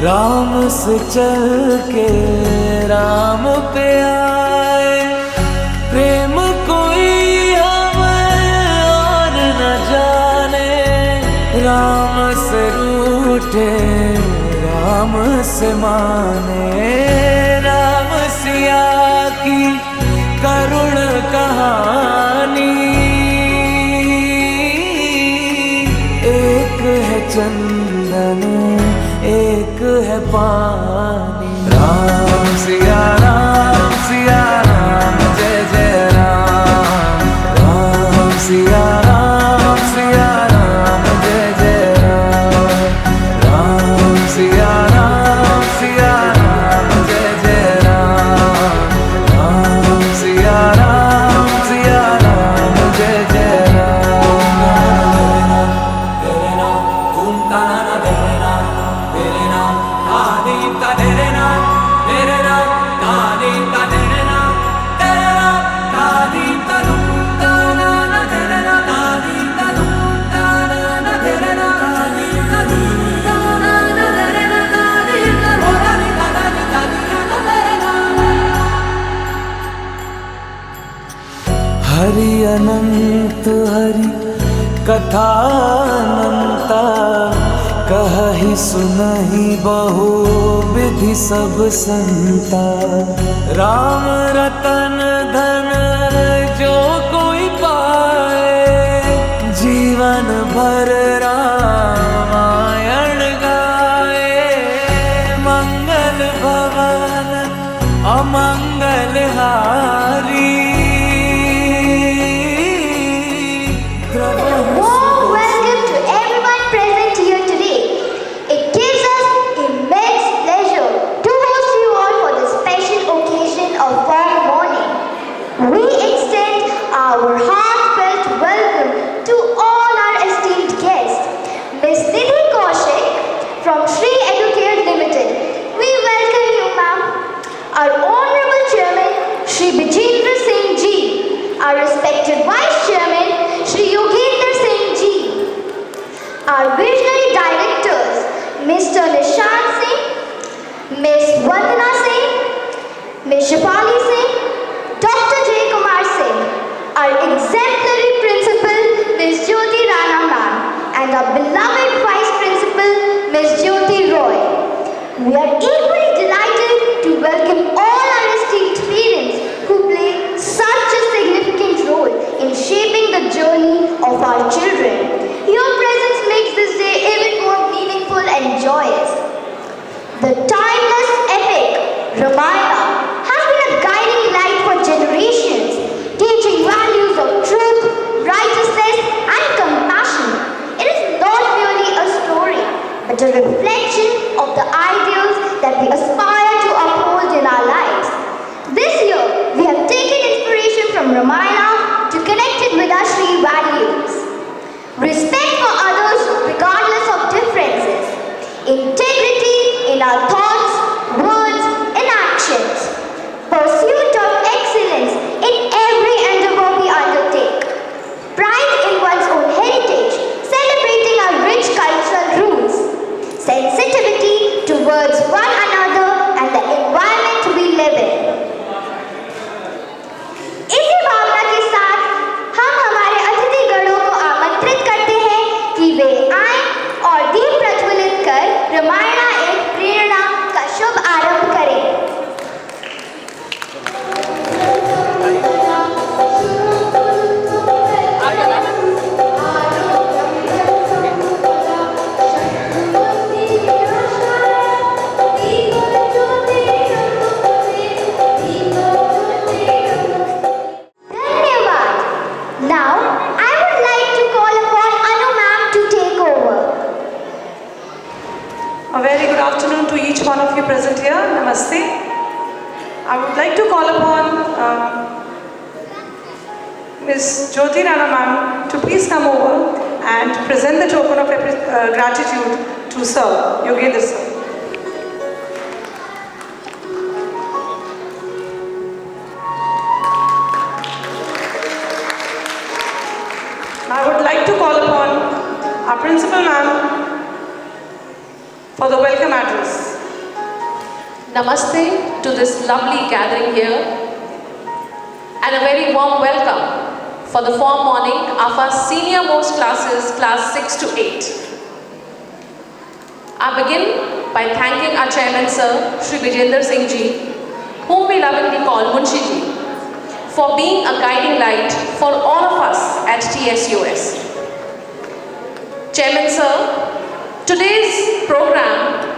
राम से चल के राम पे आए, प्रेम कोई हमें और न जाने। राम से रूठे राम से माने, राम सिया की करुण कहानी। एक है चंदन एक है पानी। राम सिया राम जय जय राम। राम सिया राम जय जय राम। राम सिया राम जय जय राम। राम सिया राम जय जय राम। तेरे नाम ओम ताना तेरे नाम, तेरे नाम आदि ता तेरे नाम, तेरे नाम आदि ता तेरे नाम, तेरे नाम आदि ता ताना ना तेरे नाम, आदि ता ताना ना तेरे नाम, आदि ता ताना ना तेरे नाम, आदि ता आदि ता तेरे नाम। हरि अनंत हरि कथा अनंता, कहहि सुनहि बहु विधि सब संता। राम रतन धन जो कोई पाए, जीवन भर रामायण गाए। मंगल भवन अमंगल हारी। Warm welcome to everyone present here today. It gives us immense pleasure to host you all for this special occasion of Warm Morning. We extend our heartfelt welcome to all our esteemed guests. Ms. Nidhi Kaushik from Sri Educare Limited. We welcome you, ma'am. Our Honorable Chairman, Shri Bijendra Singh Ji. Our respected Vice Chairman, Shri Yogendra Singh Ji. Our visionary directors, Mr. Nishant Singh, Ms. Vandana Singh, Ms. Shafali Singh, Dr. Jay Kumar Singh, our exemplary principal, Ms. Jyoti Rana ma'am, and our beloved vice principal, Ms. Jyoti Roy. We are equally delighted to welcome all our esteemed parents who play such a significant role in shaping the journey of our children. Your presence makes this day even more meaningful and joyous. The timeless epic, Ramayana, has been a guiding light for generations, teaching values of truth, righteousness, and compassion. It is not merely a story, but a reflection of the ideals that we aspire to uphold in our lives. This year, we have taken inspiration from Ramayana to connect it with our Shri values. Respect for others regardless of differences. Integrity in our thoughts, words, and actions. Pursuit of excellence in every endeavor we undertake. Pride in one's own heritage, celebrating our rich cultural roots. Sensitivity towards one another and the environment we live in. इसी भावना के साथ हम हमारे अतिथि गणों को आमंत्रित करते हैं कि वे आएं और दीप प्रज्वलित कर रामायण एक प्रेरणा का शुभ आरंभ करें। धन्यवाद। Now I would like to call upon Anu ma'am to take over. A very good afternoon to each one of you present here. Namaste. I would like to call upon Ms. Jyoti Rana ma'am to please come over and present the token of gratitude to Sir Yogendra sir. I would like to call upon our principal ma'am for the welcome address. Namaste to this lovely gathering here and a very warm welcome for the form morning of our senior most classes, class 6 to 8. I begin by thanking our chairman sir, Shri Vijender Singh ji, whom we lovingly call Munshi ji, for being a guiding light for all of us at TSUS. Chairman sir, today's program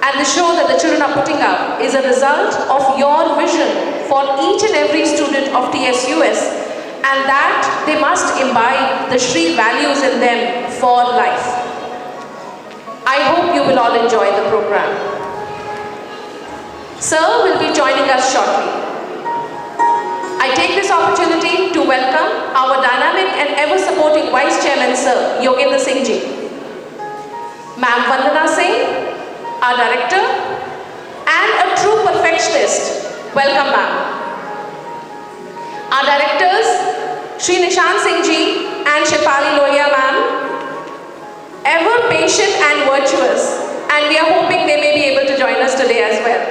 and the show that the children are putting up is a result of your vision for each and every student of TSUS, and that they must imbibe the Shri values in them for life. I hope you will all enjoy the program. Sir will be joining us shortly. I take this opportunity to welcome our dynamic and ever-supporting Vice Chairman Sir, Yogendra Singh ji. Ma'am Vandana Singh, our Director, and a true perfectionist. Welcome, ma'am. Our Directors, Shri Nishant Singh ji and Shefali Lohia ma'am, ever patient and virtuous, and we are hoping they may be able to join us today as well.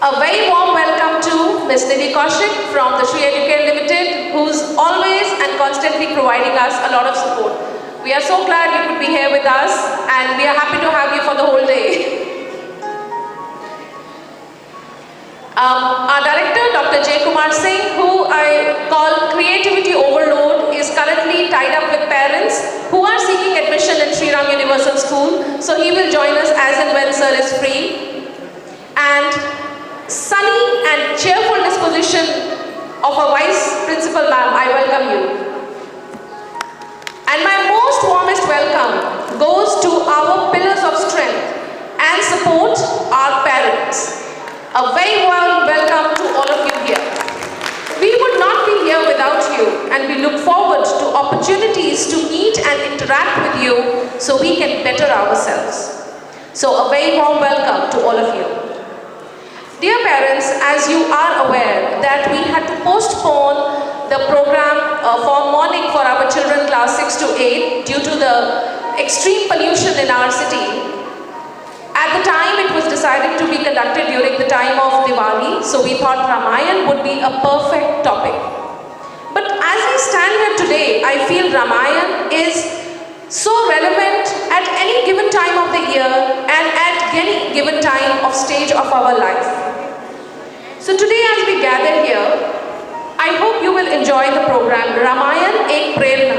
A very warm welcome to Ms. Nidhi Kaushik from the Shri Educare Limited, who's always and constantly providing us a lot of support. We are so glad you could be here with us, and we are happy to have you for the whole day. Our director, Dr. Jay Kumar Singh, who I call Creativity Overload, is currently tied up with parents who are seeking admission in Sri Ram Universal School, so he will join us as and when sir is free. And sunny and cheerful disposition of our Vice Principal ma'am, I welcome you. And my most warmest welcome goes to our pillars of strength and support, our parents. A very warm welcome to all of you here. We would not be here without you, and we look forward to opportunities to meet and interact with you so we can better ourselves. So a very warm welcome to all of you. Dear parents, as you are aware that we had to postpone the program for morning for our children class 6 to 8 due to the extreme pollution in our city. At the time it was decided to be conducted during the time of Diwali, so we thought Ramayan would be a perfect topic. But as we stand here today, I feel Ramayan is so relevant at any given time of the year and at any given time of stage of our life. So today as we gather here, I hope you will enjoy the program Ramayan Ek Prerna,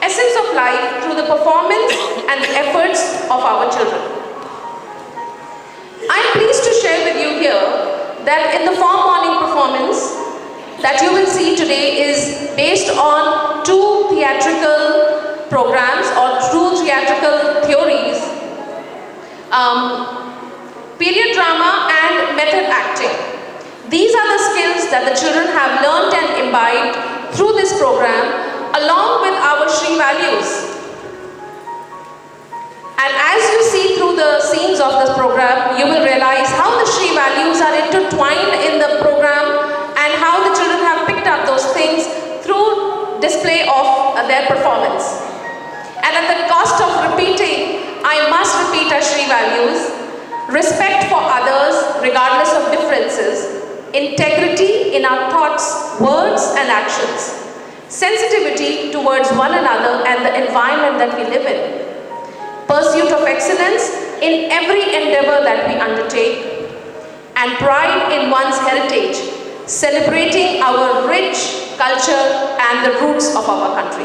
Essence of Life through the performance and the efforts of our children. I am pleased to share with you here that in the form morning performance that you will see today is based on two theatrical programs or two theatrical theories, period drama and method acting. These are the skills that the children have learnt and imbibed through this program along with our Shri values. And as you see through the scenes of this program, you will realize how the Shri values are intertwined in the program and how the children have picked up those things through display of their performance. And at the cost of repeating, I must repeat our Shri values: respect for others regardless of differences, integrity in our thoughts, words and actions, sensitivity towards one another and the environment that we live in, pursuit of excellence in every endeavor that we undertake, and pride in one's heritage, celebrating our rich culture and the roots of our country.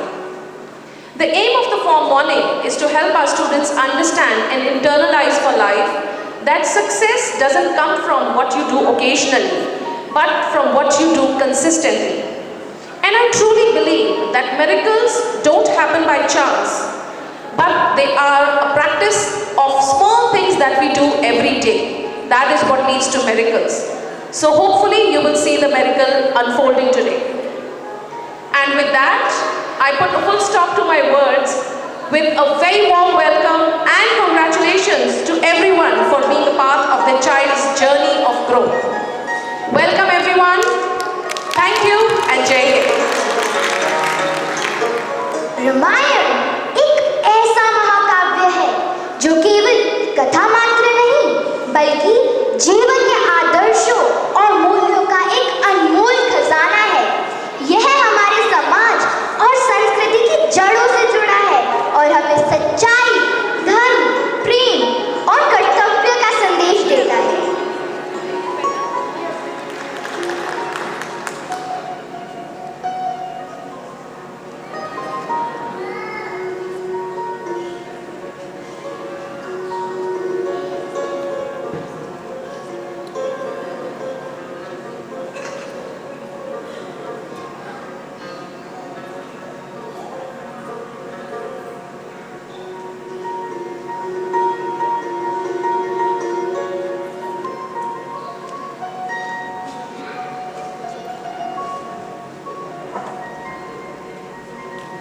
The aim of the form morning is to help our students understand and internalize for life that success doesn't come from what you do occasionally, but from what you do consistently. And I truly believe that miracles don't happen by chance, but they are a practice of small things that we do every day. That is what leads to miracles. So hopefully you will see the miracle unfolding today. And with that, I put a full stop to my words with a very warm welcome and congratulations to everyone for being a part of their child's journey of growth. Welcome everyone. Thank you and Jai Hind. Ramayan एक ऐसा महाकाव्य है जो केवल कथा मात्र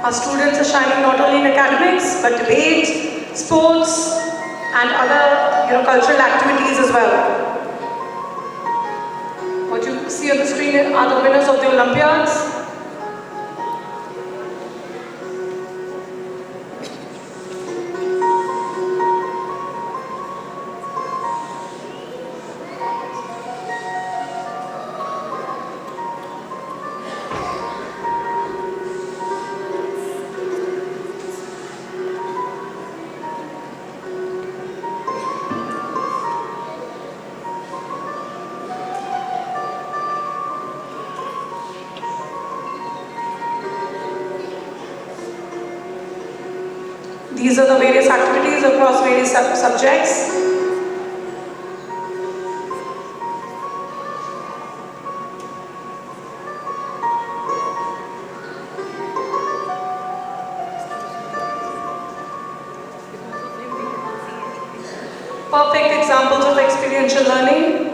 Our students are shining not only in academics, but debate, sports, and other cultural activities as well. What you see on the screen are the winners of the Olympiads. These are the various activities across various subjects. Perfect examples of experiential learning.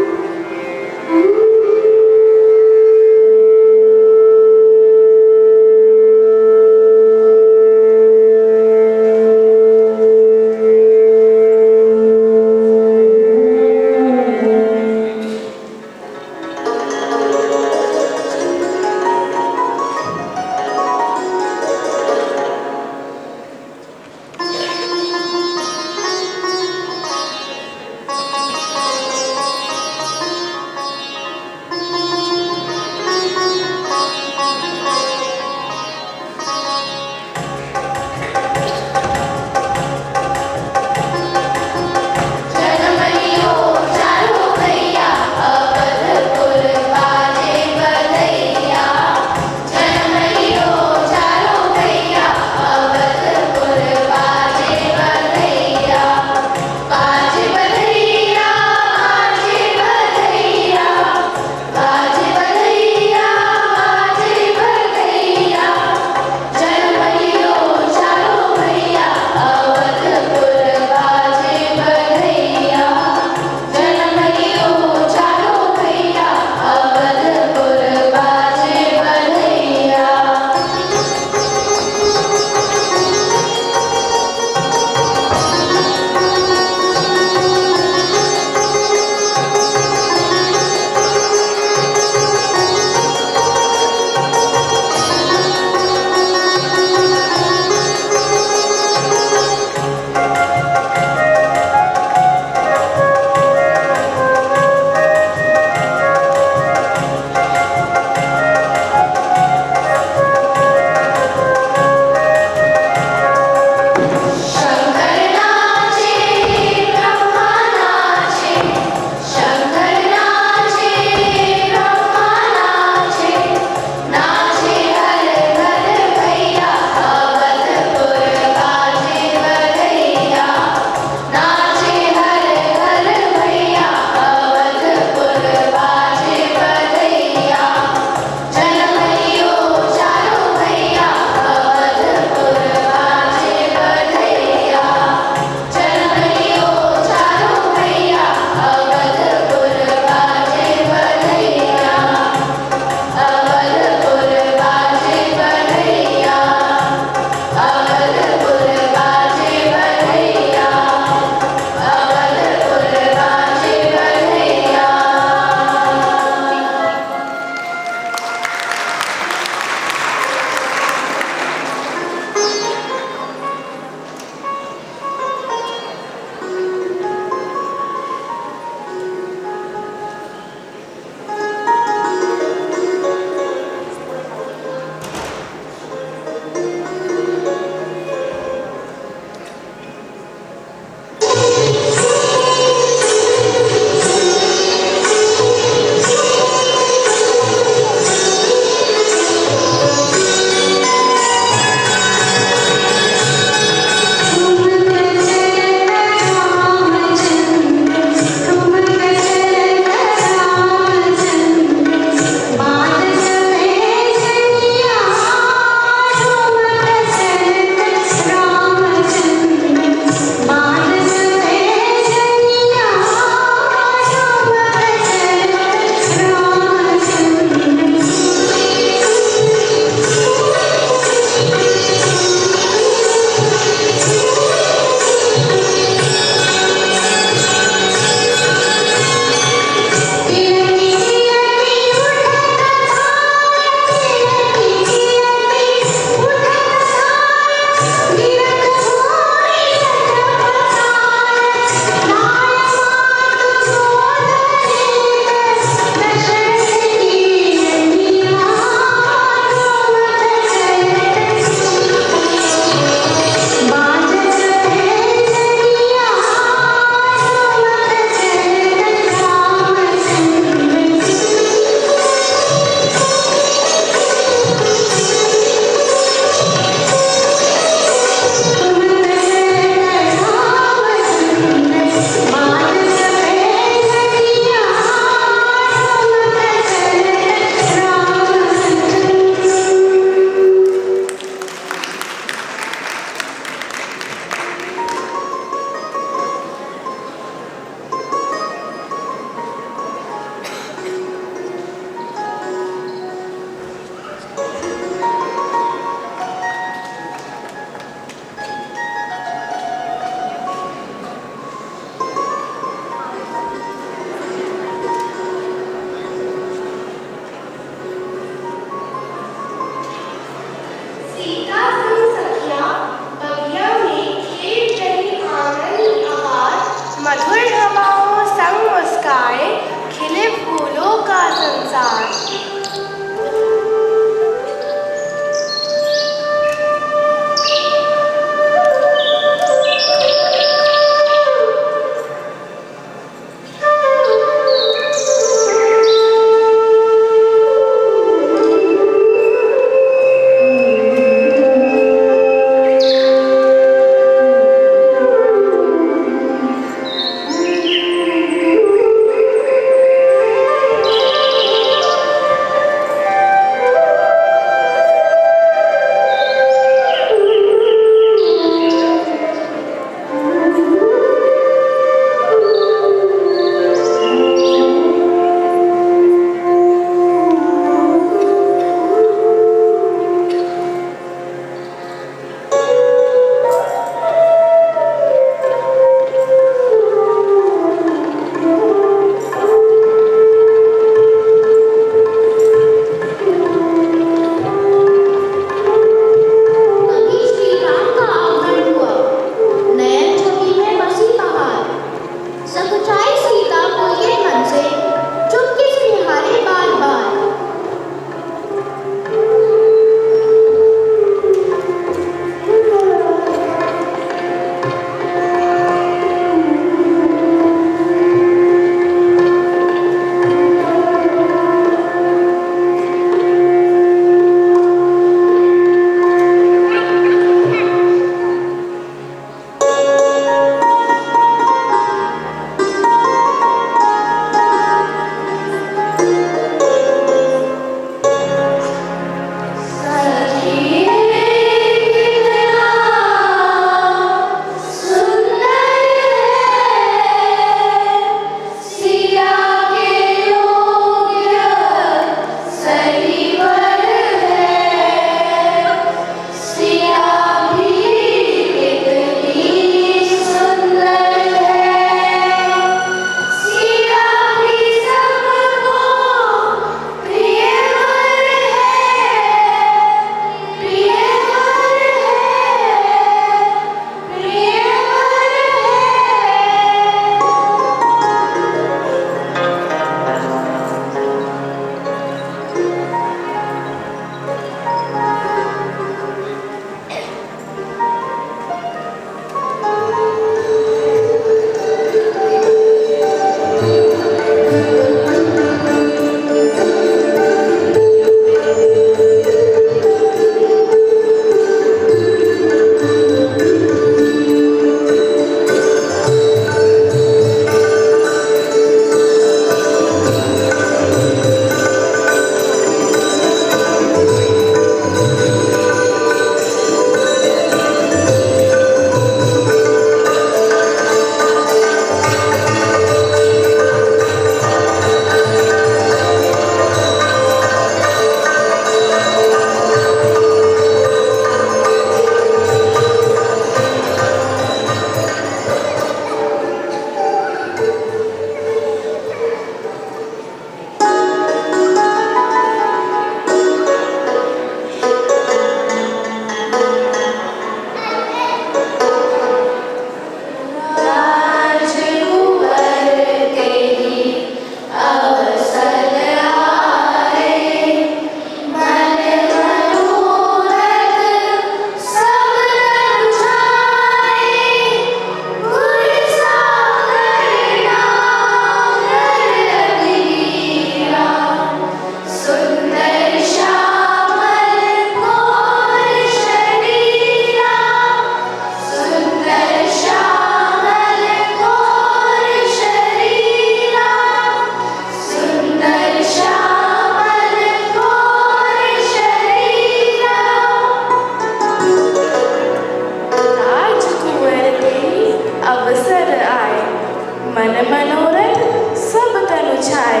मन मनोरथ सब तनु छाए,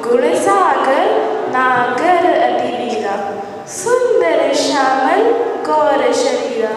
गुण सागर नागर अति वीरा, सुंदर श्यामल गौर शरीरा।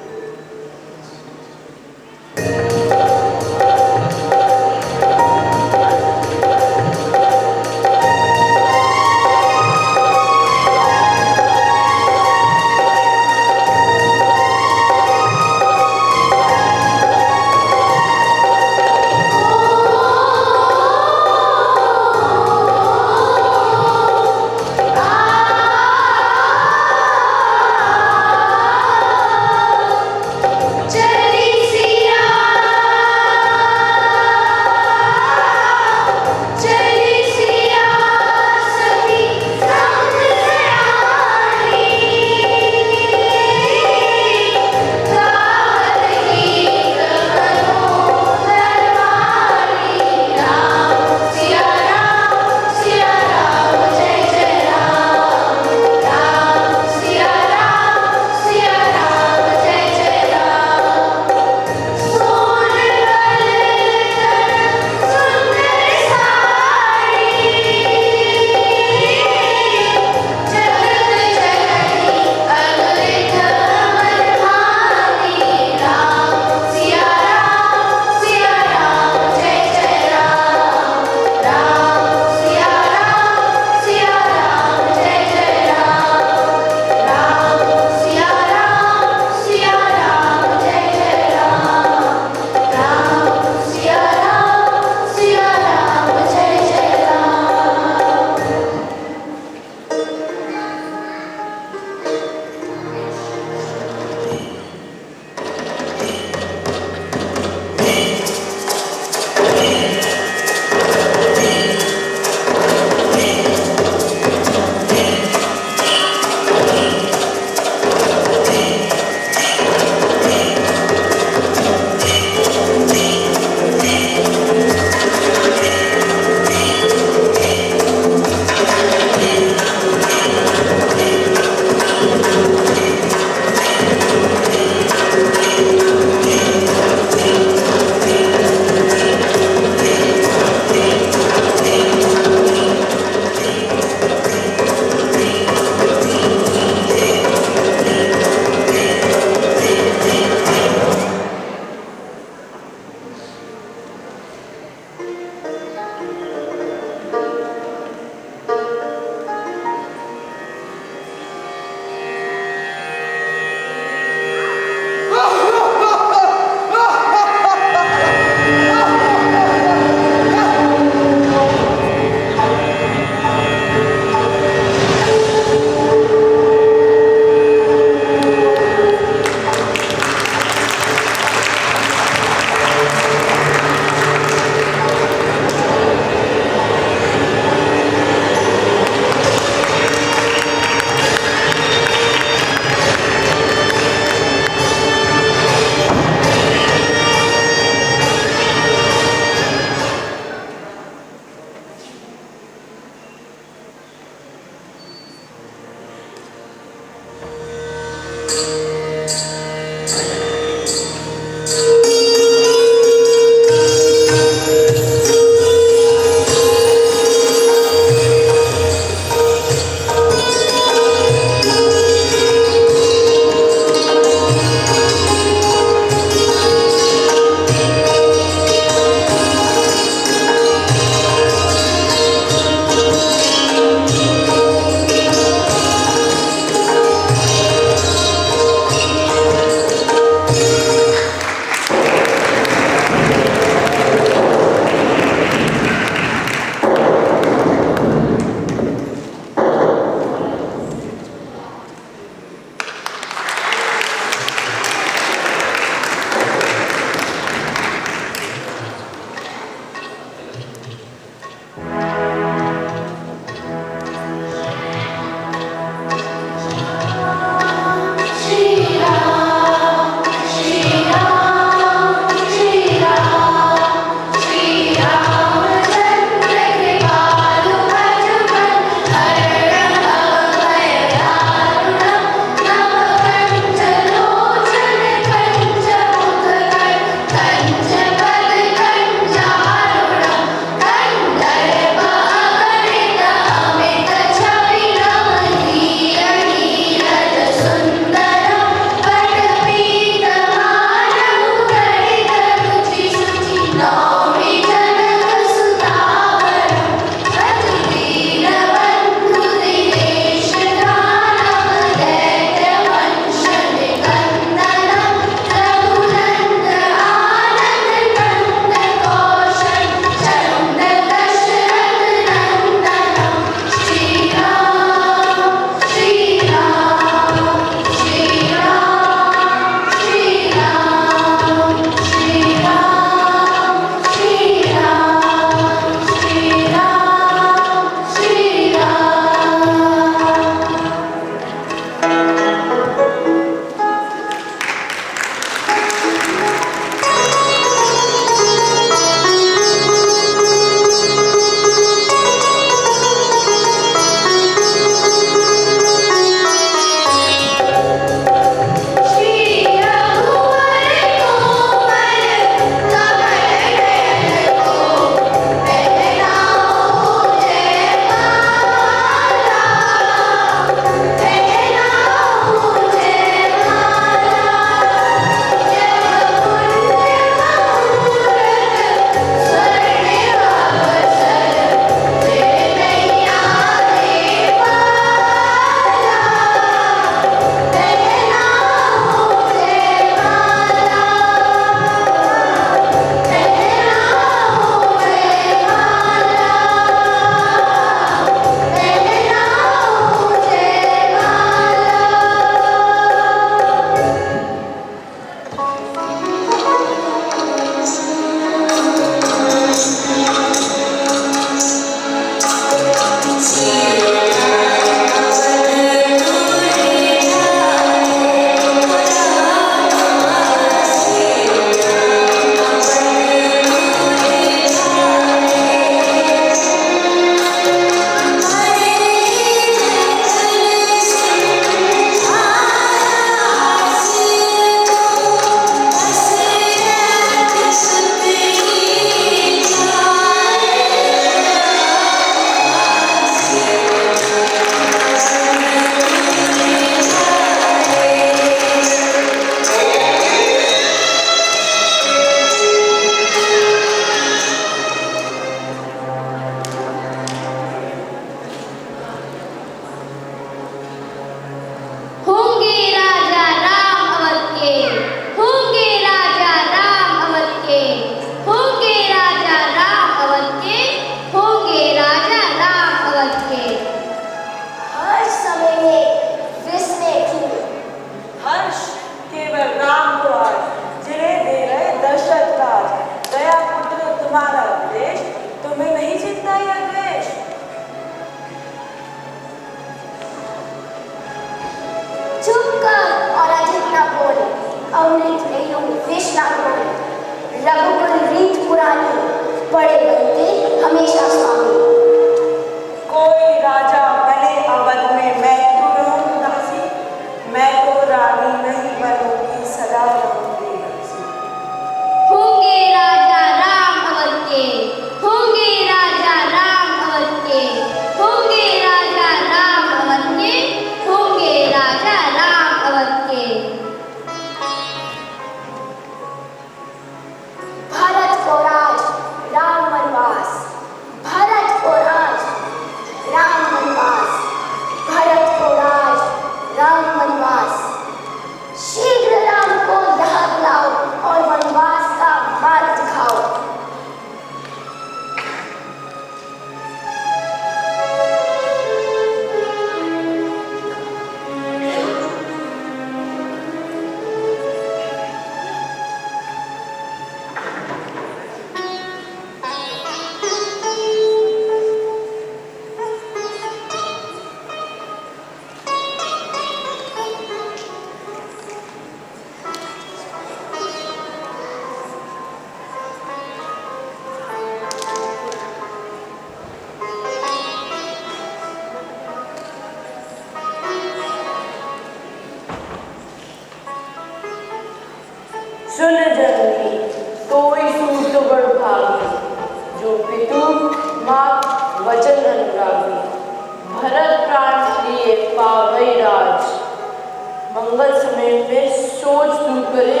करे,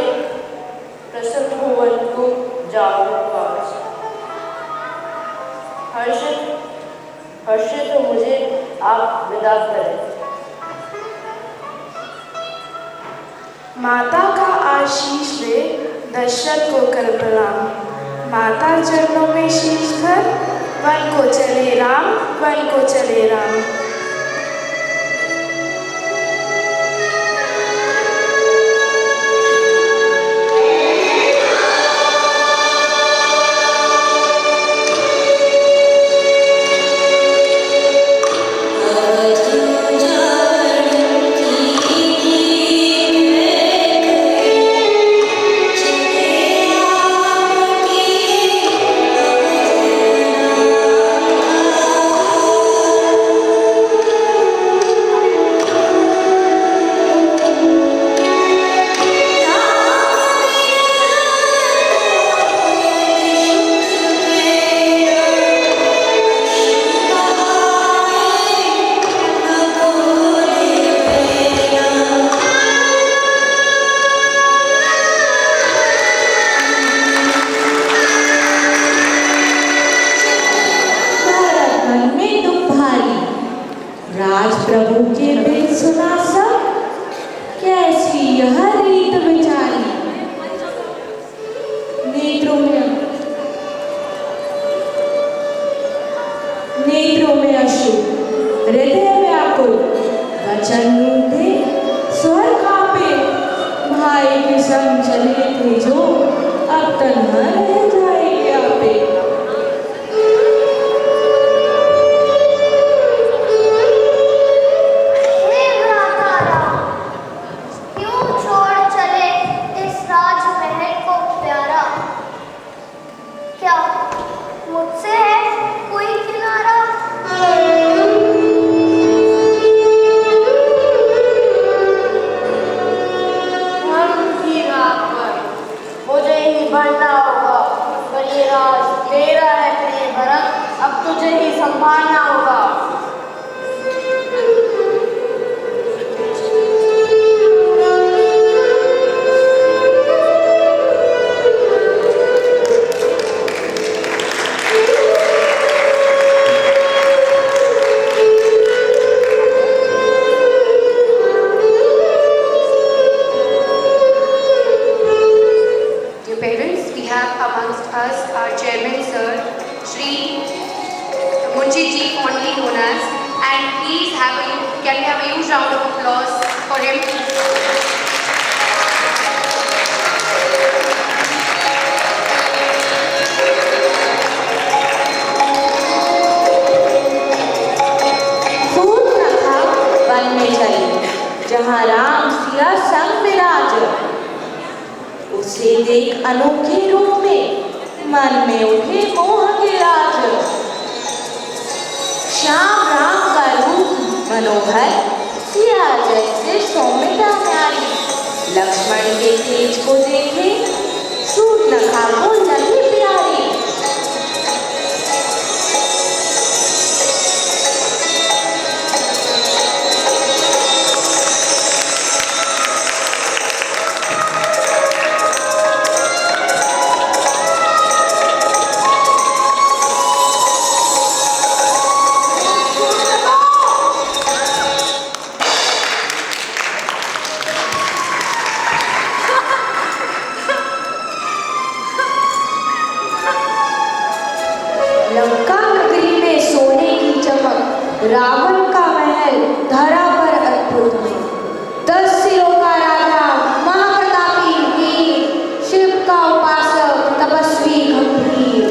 प्रसन्न भुवन को जाओ पास। हर्षित मुझे आप विदा करें। माता का आशीष ले दशरथ को कर प्रणाम। माता चरणों में शीश धर, वन को चले राम, वन को चले राम। नेत्रों में अश्रु, हृदय व्याकुल, वचन रूठे, स्वर कांपे। भाई के संग चले थे जो, अब तन्हा रह जाएंगे आपे। क्यों छोड़ चले इस राजमहल को प्यारा? क्या मुझसे है कोई किनारा? मुझे ही बढ़ना होगा, पर ये राज मेरा है प्रिय भरत, अब तुझे ही संभालना होगा। Amongst us, our chairman, sir, Shri Munshi ji, fondly known as, and please can we have a huge round of applause for him? सूत कथा वन में चली, जहाँ राम सिया संग विराज। उसे देख अनोखे रूप में मन में उठे मोह के राज। श्याम राम का रूप मनोहर, सिया जैसे सौम्यता न्यारी। लक्ष्मण के तेज को देखे, सूर्पनखा को लगी प्यारी। लंका नगरी में सोने की चमक, रावण का महल धरा पर अद्भुत है। 10 सिरों का राजा, महाप्रतापी वीर, शिव का उपासक, तपस्वी गंभीर।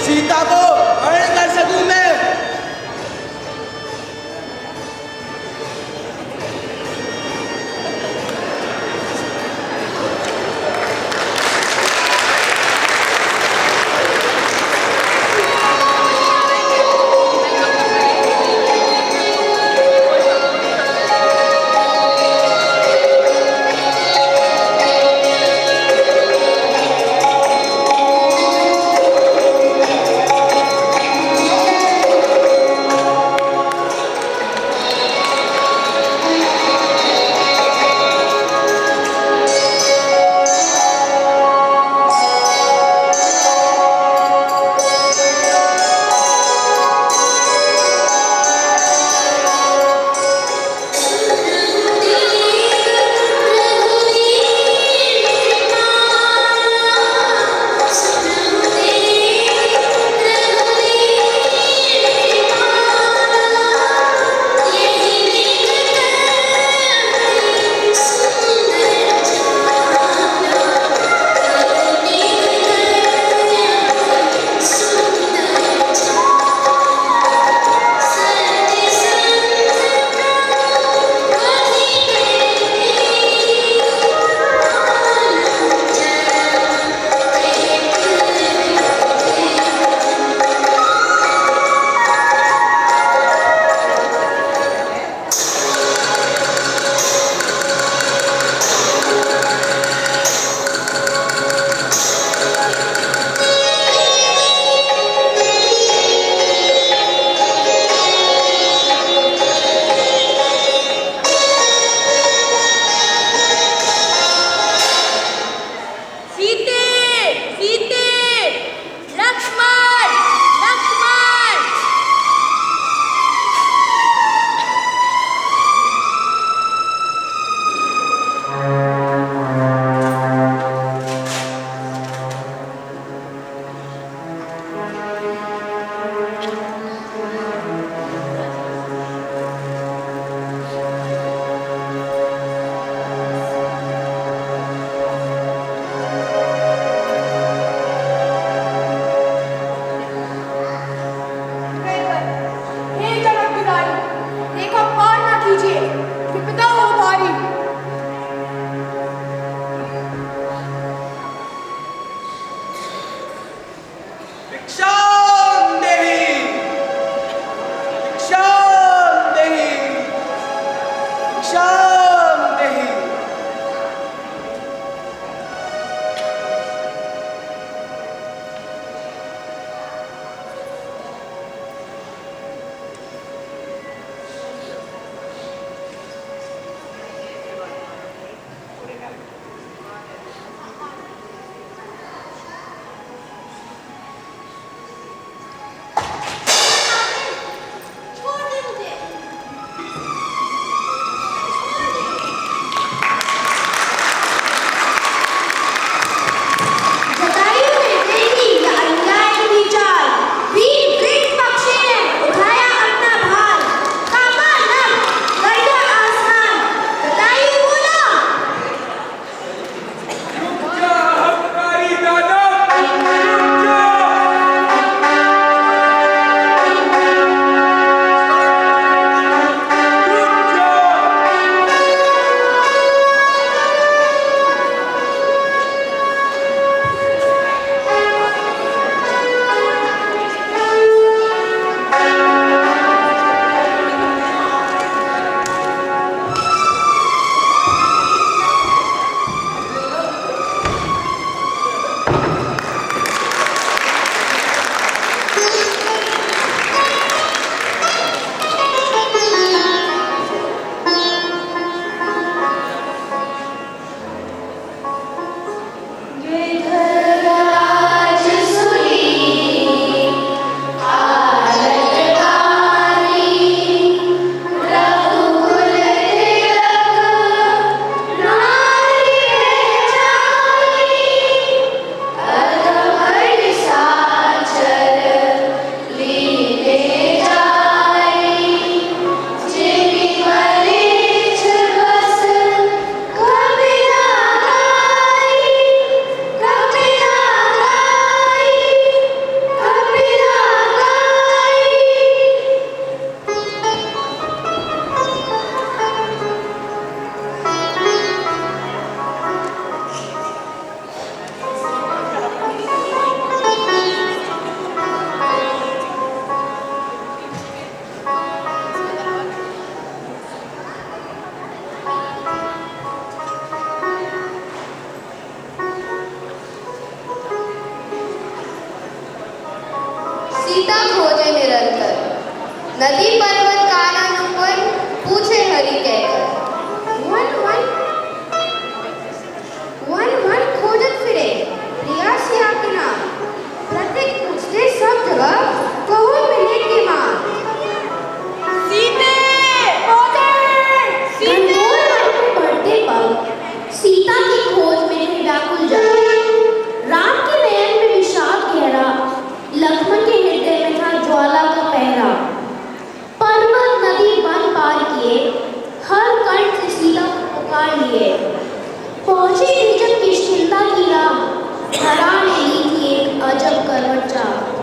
सीता को हरण कर सकूं मैं। सीता खोजे निरंतर, नदी पर्वत कानन ऊपर पूछे हरि कहकर। वन खोजत फिरे प्रिया सिया के नाम, प्रत्येक पूछते सब जगह कहो मिले की मां। सीते बढ़ते पग सीता की खोज में थे व्याकुल जन। राम के नयन में विषाद गहरा, लक्ष्मण के हृदय में था ज्वाला का पहरा। पर्वत नदी वन पार किए, हर कंठ से सीता को पुकार लिए। पहुंचे थे जब किष्किंधा की राह, धरा ने ली थी एक अजब करवट चाह।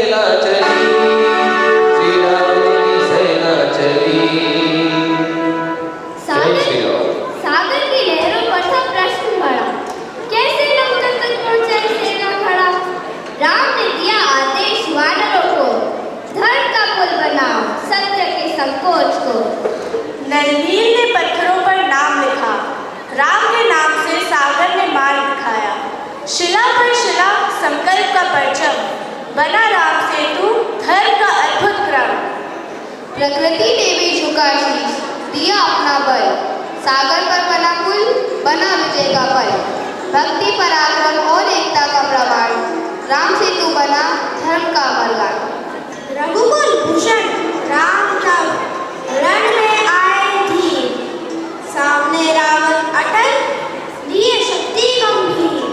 सेना चली, श्री राम की सेना चली। जय श्री राम। सागर की लहरों पर था प्रश्न बड़ा, कैसे लंका तक पहुंचाई सेना खड़ा। राम ने दिया आदेश वानरों को, धर्म का पुल बनाओ सत्य के संकोच को। नलनील ने पत्थरों पर नाम लिखा, राम के नाम से सागर ने मार्ग दिखाया। शिला पर शिला संकल्प का परचम, बना राम सेतु धर्म का अद्भुत क्रम। प्रकृति ने भी झुका शीश, दिया अपना बल, सागर पर बना पुल, बना विजय का पल। भक्ति पराक्रम और एकता का प्रमाण, राम सेतु बना धर्म का अमरगान। रघुकुल भूषण राम तब रण में आए धीर, सामने रावण अटल, लिए शक्ति गंभीर।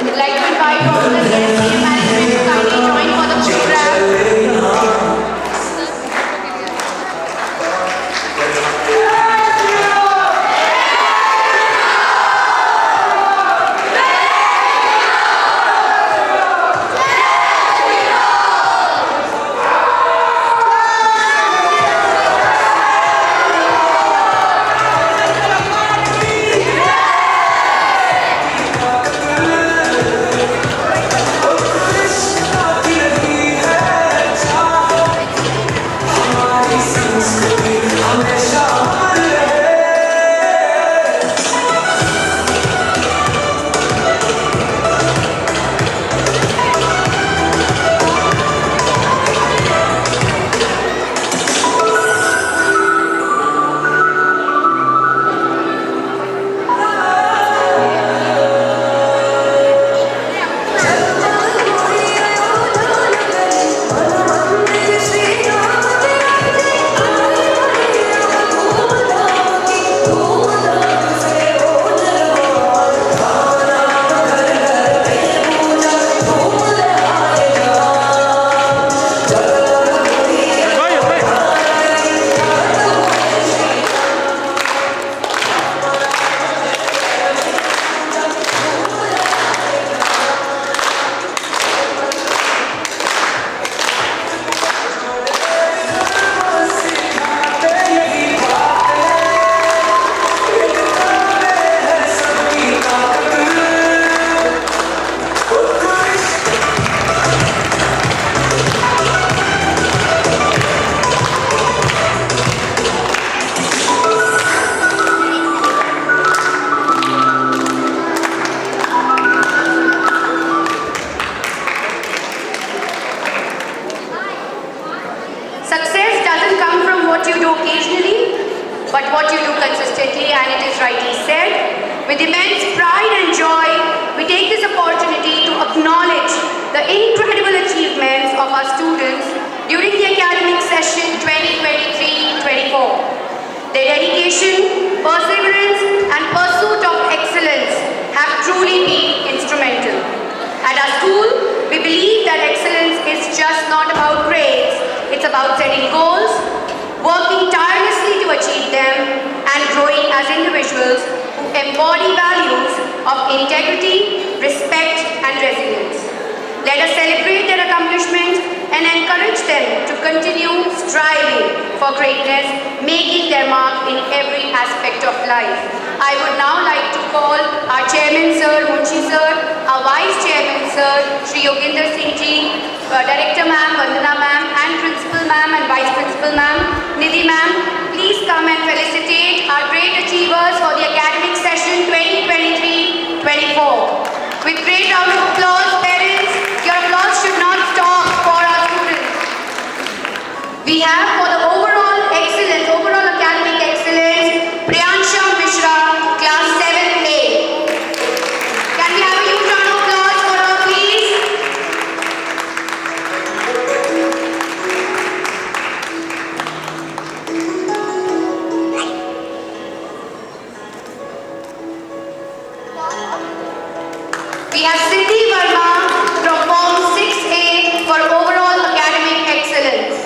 We'd like to invite all the guests and management to kindly join for the program. Success doesn't come from what you do occasionally, but what you do consistently, and it is rightly said. With immense pride and joy, we take this opportunity to acknowledge the incredible achievements of our students during the academic session 2023-24. Their dedication, perseverance, and pursuit of excellence have truly been instrumental. At our school, we believe that excellence is just not about grades. It's about setting goals, working tirelessly to achieve them, and growing as individuals who embody values of integrity, respect, and resilience. Let us celebrate their accomplishments and encourage them to continue striving for greatness, making their mark in every aspect of life. I would now like to call our Chairman Sir, Munshi Sir, our Vice Chairman Sir, Shri Yoginder Singh Ji, Director Ma'am, Vandana Ma'am, and Principal Ma'am and Vice Principal Ma'am, Nidhi Ma'am, please come and felicitate our great achievers for the academic session 2023-24. With great round of applause, parents, your applause should not stop for our students. We have for the overall excellence, overall academic excellence, Priyansha Mishra, class 7A. Can we have a huge round of applause for her, please? We have Siddhi Verma from Form 6A for overall academic excellence.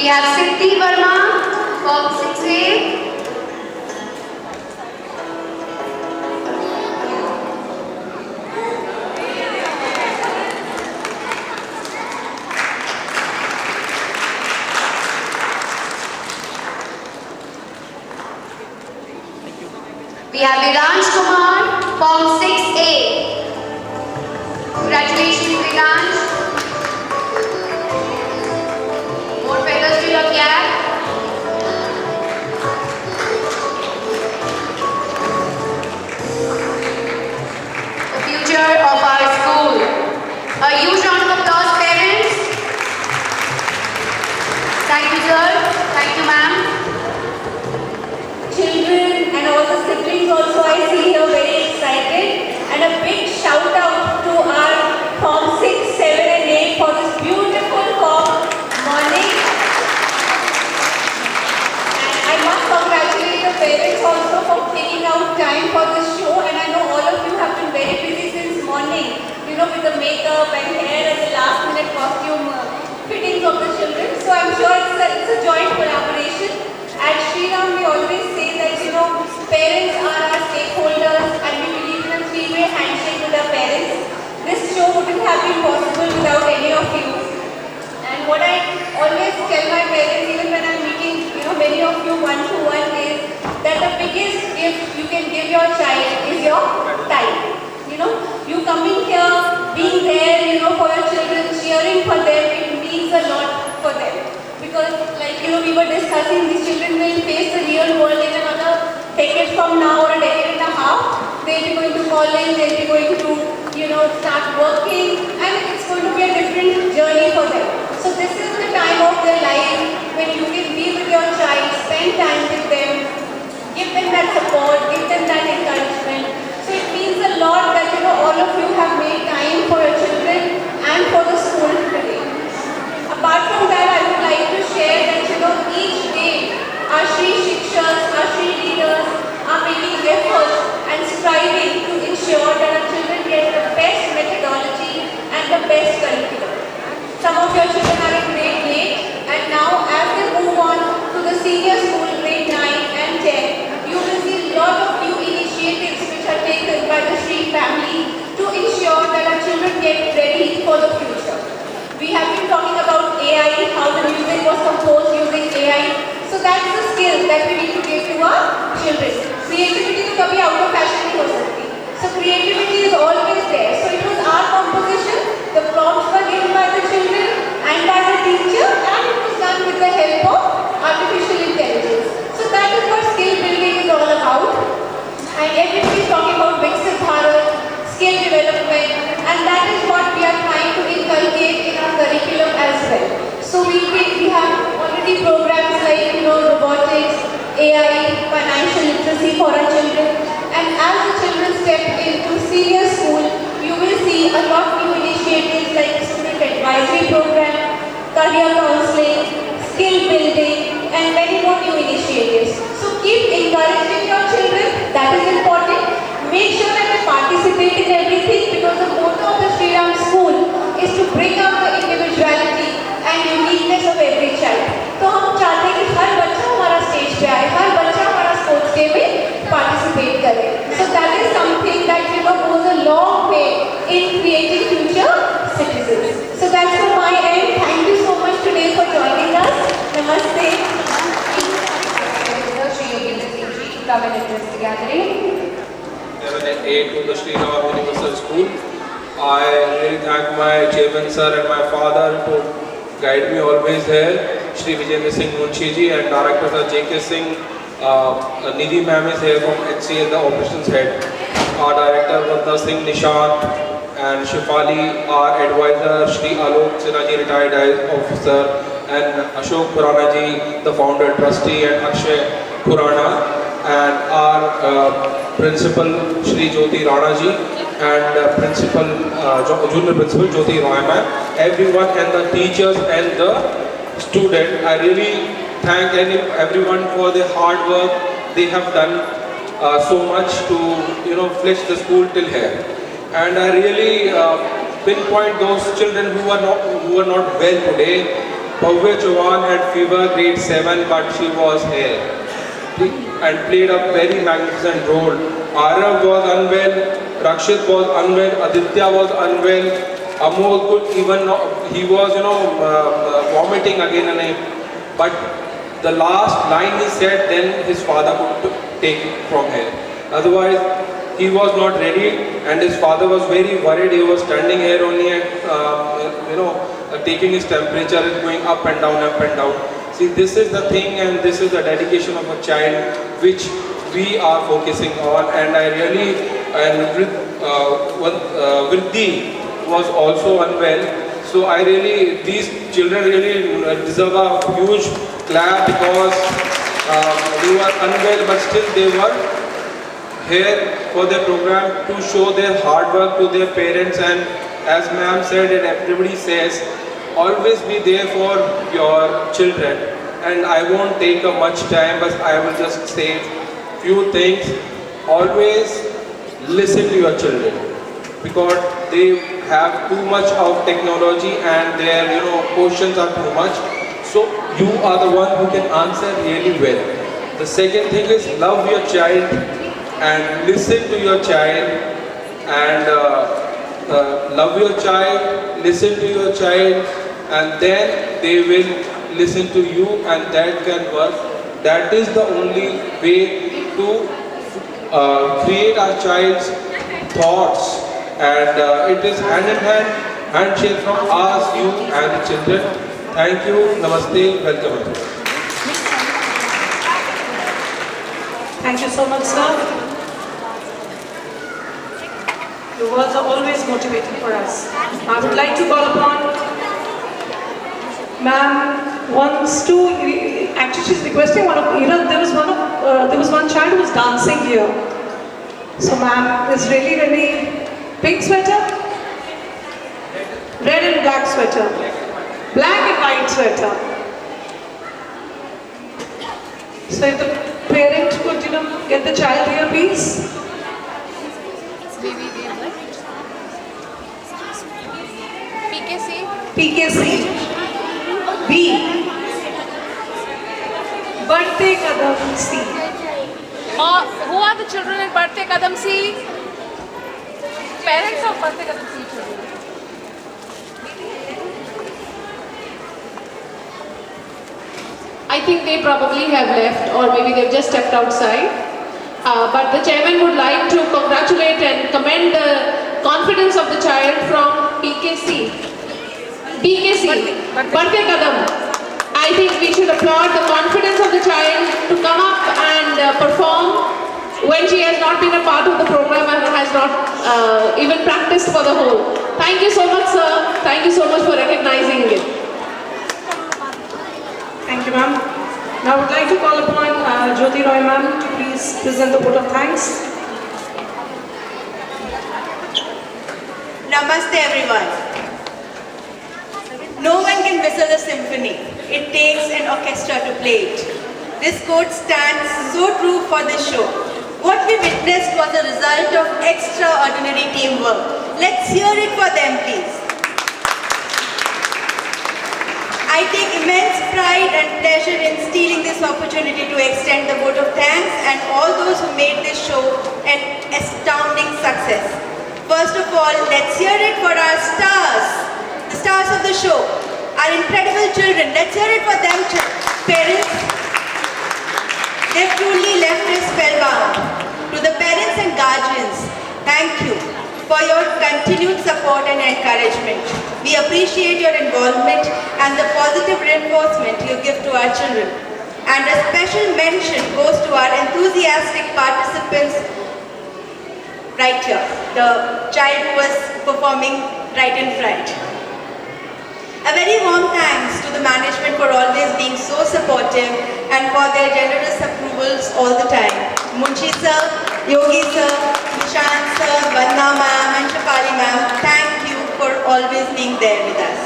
We have Siddhi Verma, Form 6A. We have Viransh Kumar, Form 6A. Congratulations, Viransh. More feathers to your cap. The future of our school. A huge round of applause, parents. Thank you, sir. Thank you, ma'am. Children and all the siblings also I see here very excited, and a big shout out to our Form 6, 7 and 8 for this beautiful form morning. And I must congratulate the parents also for taking out time for this show, and I know all of you have been very busy since morning, with the makeup and hair and the last minute costume fittings of the children. So I'm sure it's a joint collaboration. At Shriram, we always say that, parents are our stakeholders and we believe in a three-way handshake with our parents. This show wouldn't have been possible without any of you. And what I always tell my parents, even when I'm meeting, many of you one-to-one, is that the biggest gift you can give your child is your time. You coming here, being there, for your children, cheering for them, it means a lot for them. Because we were discussing, these children will face the real world in another decade from now or a decade and a half. They'll be going to college, they'll be going to, start working, and it's going to be a different journey for them. So this is the time of their life when you can be with your child, spend time with them, give them that support, give them that encouragement. So it means a lot that, all of you have made time for your children and for the school today. Apart from that, I would like to share that, each day our Shri Shikshas, our Shri leaders are making efforts and striving to ensure that our children get the best methodology and the best curriculum. Some of your children are in grade 8, and now as they move on to the senior school, grade 9 and 10, you will see a lot of new initiatives which are taken by the Shri family to ensure that our children get ready for the future. We have been talking about AI, how the music was composed using AI. So that's the skill that we need to give to our children. Creativity to kabhi out of fashion nahi ho sakti. So creativity is always there. So it was our composition, the prompts were given by the children and by the teacher, and it was done with the help of artificial intelligence. So that is what skill building is all about. And everybody is talking about Viksit Bharat, skill development, and that is what we are trying to inculcate in our curriculum as well. So we have already programs like robotics, AI, financial literacy for our children, and as the children step into senior school, you will see a lot new initiatives like student advisory program, career counseling, skill building, and many more new initiatives. So keep encouraging your children, that is important. Make sure that they participate in everything, because the motto of the Shriram School is to bring out the individuality and uniqueness of every child. तो हम चाहते हैं कि हर बच्चा हमारा stage पे आए, हर बच्चा हमारा स्पोर्ट्स डे में पार्टिसिपेट करे. So that is something that goes a long way in creating future citizens. So that's from my end. Thank you so much today for joining us. Namaste. Shri Yogendra Singh Ji to come and address the gathering. 7 and 8 to the Sri Ram Universal School. I really thank my chairman sir and my father to guide me always here. Shri Vijendra Singh Munshi ji and director sir J.K. Singh. Nidhi ma'am is here from HCL, the operations head. Our director Vardha Singh Nishant and Shifali, our advisor Shri Alok Sinha ji, retired officer, and Ashok Khurana ji, the founder trustee, and Akshay Khurana, and our principal Shri Jyoti Rana ji, and junior principal Jyoti Roy ma'am, everyone, and the teachers and the student. I really thank everyone for their hard work. They have done so much to fetch the school till here, and I really pinpoint those children who are not well today. Bhavya Chauhan had fever grade 7, but she was here and played a very magnificent role. Arav was unwell, Rakshit was unwell, Aditya was unwell, Amol could even not, he was vomiting again and again. But the last line he said, then his father could take it from here. Otherwise, he was not ready, and his father was very worried. He was standing here only and taking his temperature and going up and down, up and down. See, this is the thing, and this is the dedication of a child which we are focusing on. And I really, and Vriddhi was also unwell. So I really, these children really deserve a huge clap because they were unwell, but still they were here for their program to show their hard work to their parents. And as ma'am said and everybody says, always be there for your children. And I won't take up much time, but I will just say few things. Always listen to your children because they have too much of technology and their questions are too much. So you are the one who can answer really well. The second thing is love your child and listen to your child and love your child, listen to your child, and then they will listen to you, and that can work. That is the only way to create our child's thoughts, and it is hand in hand, handshake from us, you and the children. Thank you, namaste, welcome. Thank you so much, sir. Your words are always motivating for us. I would like to call upon ma'am wants to, actually she's requesting one of, there was one child who was dancing here. So ma'am is really pink sweater, red and black sweater, black and white sweater. So if the parent could, get the child here, please. PKC B Badhte Kadam C. Who are the children in Badhte Kadam C? Parents of Badhte Kadam C children. I think they probably have left, or maybe they've just stepped outside. But the chairman would like to congratulate and commend the confidence of the child from BKC, Badhte Kadam. I think we should applaud the confidence of the child to come up and perform when she has not been a part of the program and has not even practiced for the whole. Thank you so much, sir. Thank you so much for recognizing it. Thank you, ma'am. Now I would like to call upon Jyoti Roy ma'am to please present the vote of thanks. Namaste everyone. No one can whistle a symphony. It takes an orchestra to play it. This quote stands so true for this show. What we witnessed was a result of extraordinary teamwork. Let's hear it for them, please. I take immense pride and pleasure in stealing this opportunity to extend the vote of thanks and all those who made this show an astounding success. First of all, let's hear it for our stars, the stars of the show, our incredible children. Let's hear it for them, parents. They've truly left us spellbound. To the parents and guardians, thank you for your continued support and encouragement. We appreciate your involvement and the positive reinforcement you give to our children. And a special mention goes to our enthusiastic participants right here, the child who was performing right in front. A very warm thanks to the management for always being so supportive and for their generous approvals all the time. Munshi sir, Yogi sir, Nishant sir, Vandana ma'am and Shafali ma'am, thank you for always being there with us.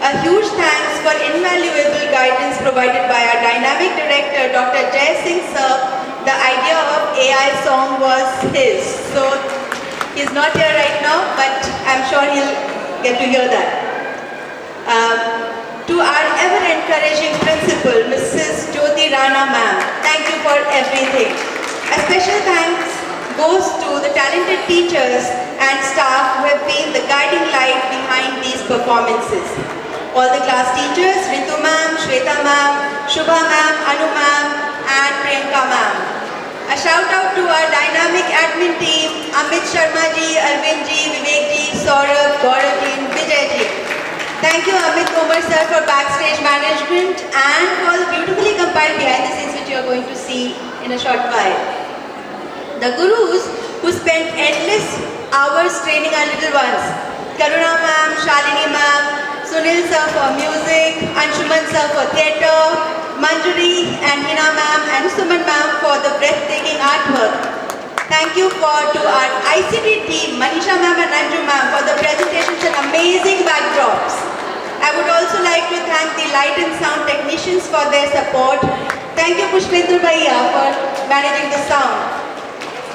A huge thanks for invaluable guidance provided by our dynamic director, Dr. Jai Singh sir. The idea of AI song was his. So he's not here right now, but I'm sure he'll get to hear that. To our ever-encouraging principal, Mrs. Jyoti Rana ma'am, thank you for everything. A special thanks goes to the talented teachers and staff who have been the guiding light behind these performances. All the class teachers, Ritu ma'am, Shweta ma'am, Shubha ma'am, Anu ma'am, and Priyanka ma'am. A shout out to our dynamic admin team, Amit Sharma ji, Arvind ji, Vivek ji, Saurabh, Gaurav ji, and Vijay ji. Thank you Amit Kumar sir for backstage management and for the beautifully compiled behind the scenes which you are going to see in a short while. The gurus who spent endless hours training our little ones, Karuna ma'am, Shalini ma'am, Sunil sir for music, Anshuman sir for theatre, Manjuri and Hina ma'am and Suman ma'am for the breathtaking artwork. Thank you to our ICT team, Manisha ma'am and Anju ma'am for the presentations and amazing backdrops. I would also like to thank the light and sound technicians for their support. Thank you Pushpendra Bhaiya for managing the sound.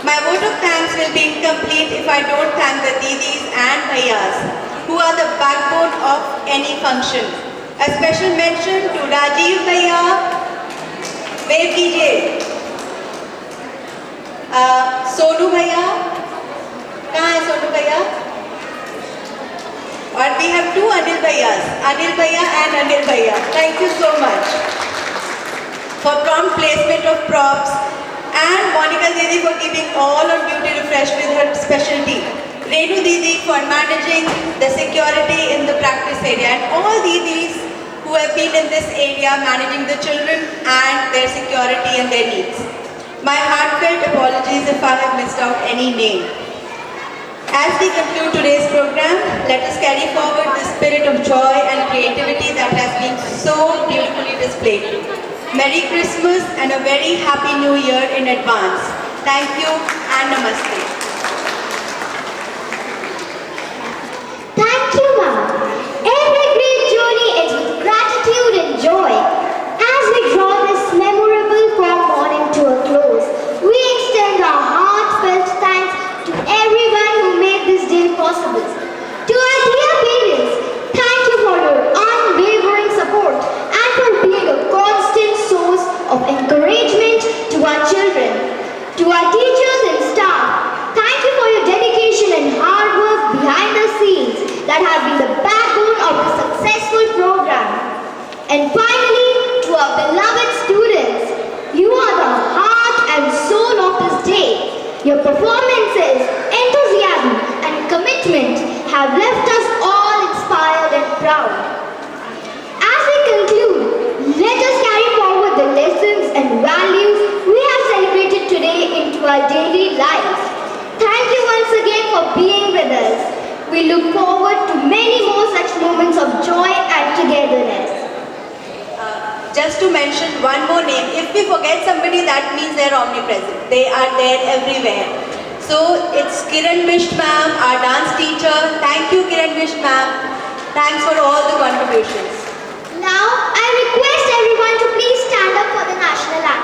My vote of thanks will be incomplete if I don't thank the Didis and Bhaiyas, who are the backbone of any function. A special mention to Rajiv Bhaiya, wave कीजिए, Sonu Bhaiya, कहाँ है Sonu Bhaiya? और we have two Anil Bhaiyas, Anil Bhaiya and Anil Bhaiya. Thank you so much for prompt placement of props and Monica Didi for keeping all on duty refreshed with her specialty. Renu Didi for managing the security in the practice area and all Didis who have been in this area managing the children and their security and their needs. My heartfelt apologies if I have missed out any name. As we conclude today's program, let us carry forward the spirit of joy and creativity that has been so beautifully displayed. Merry Christmas and a very Happy New Year in advance. Thank you and Namaste. Thank you, ma'am. Every great journey ends with gratitude and joy. As we draw this memorable prom morning to a close, we extend our heartfelt thanks to everyone who made this day possible. To our dear parents, thank you for your unwavering support and for being a constant source of encouragement to our children. To our teachers and staff, thank you for your dedication and hard work behind the scenes that have been the backbone of the successful program. And finally, to our beloved students, you are the heart and soul of this day. Your performances, enthusiasm and commitment have left us all inspired and proud. As we conclude, let us carry forward the lessons and values we have celebrated today into our daily lives. Thank you once again for being with us. We look forward to many more such moments of joy and togetherness. Just to mention one more name, if we forget somebody, that means they're omnipresent. They are there everywhere. So it's Kiran Mishra ma'am, our dance teacher. Thank you Kiran Mishra ma'am. Thanks for all the contributions. Now, I request everyone to please stand up for the national anthem.